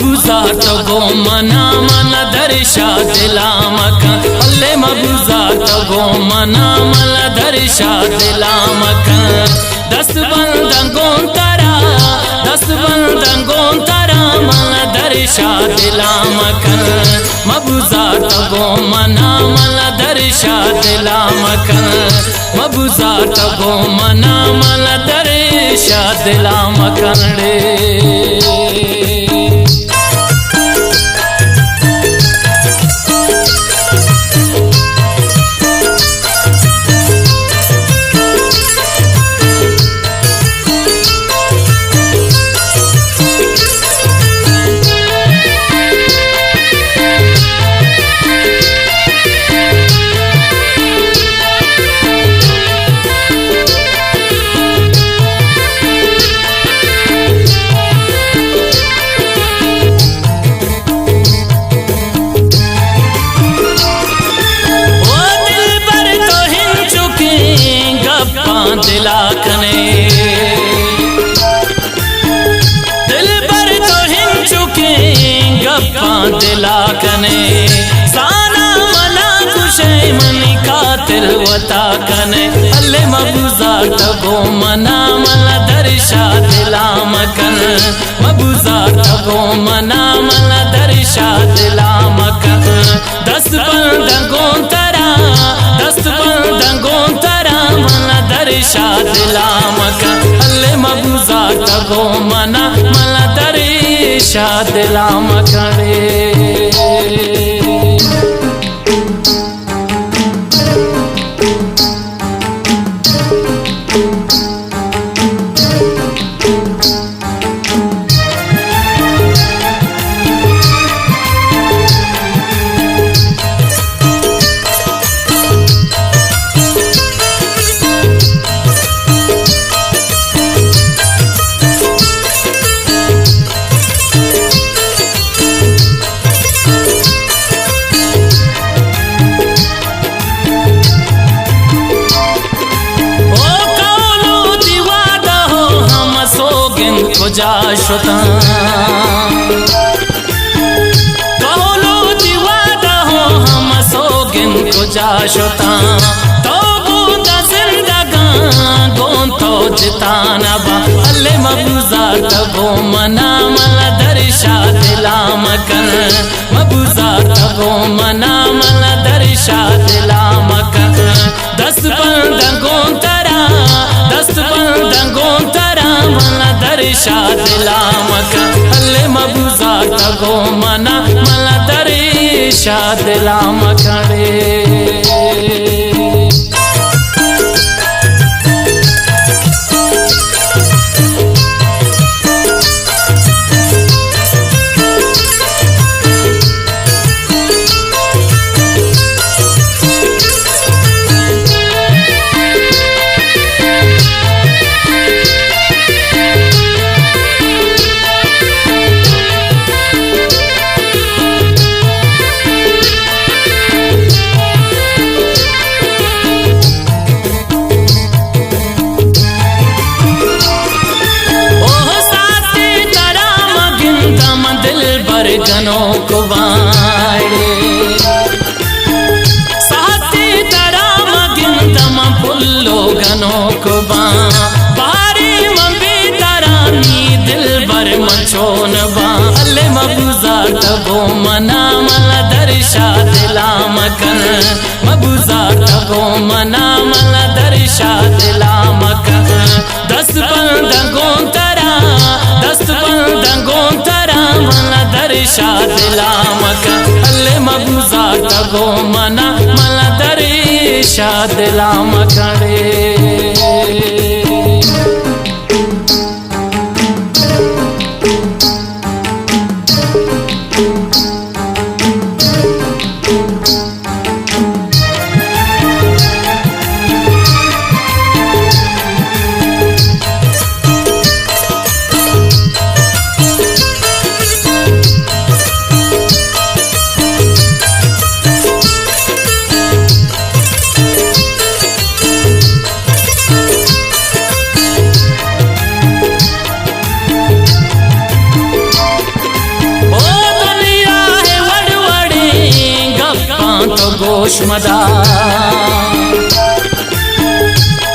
मबूजात गो मना मला दर्शा दिला मका अल्ले मबूजात गो मना मला दर्शा दिला मका दस्त बंदंगों तारा मला दर्शा दिला मका मबूजात गो मना मला दर्शा दिला मका मबूजात गो मना मला दर्शा दिला मका रे दिल पर तो हिन चुके गप्पा दिला कने साना मना खुशे मनी खातिर वता कने अल्ले मबूजात गो मना मला दर्शा दिला मकन मबूजात गो मना मला दर्शा दिला मकन दस्त बंदंगों तारा मला दर्शा दिला मका अल्ले मबूजात गो मना मला दर्शा दिला मका रे जाशुता कहलो दीवादा हो हम सोगिन को जाशुता तो बूंदा जिंदगा गों तो जिताना बा अल्ले मबूजात गो मना मला दर्शा दिला मकन मबूजात गो मना मला दर्शा दिला मकन दस्त बंदंगों तारा मला दर्शा दिला मका अल्ले मबूजात गो मना मला दर्शा दिला मका रे जनों को बाड़े साथी तराम गिनदम फुल्लो गनों को बारी मम्मी तरानी दिल भर मचोन बा अल्ले मबूजात गो मना मला दर्शा दिला मकन मबूजात गो मना मला दर्शा दिला मकन दस्त बंदंगों तारा मला दर्शा दिला मका अल्ले मबूजात गो मना मला दर्शा दिला मका रे गोश मदा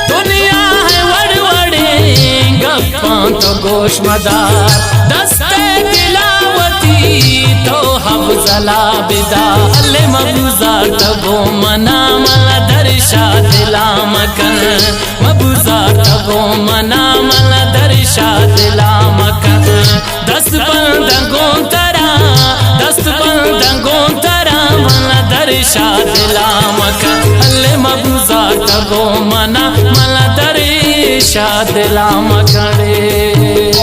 दुनिया है वड़वड़े गप्पां तो गोश मदा दस्ते तिलावती तो हफ्ज़ला बिदा अल्ले मबूजा तबो मना मला दर्शा दिला मकन मबूजा तबो मना मला दर्शा दिला मकन दस बंदगों तरा मला दर्शा दिला मकन अल्ले मबूजा तबो मना मला दर्शा दिला मकन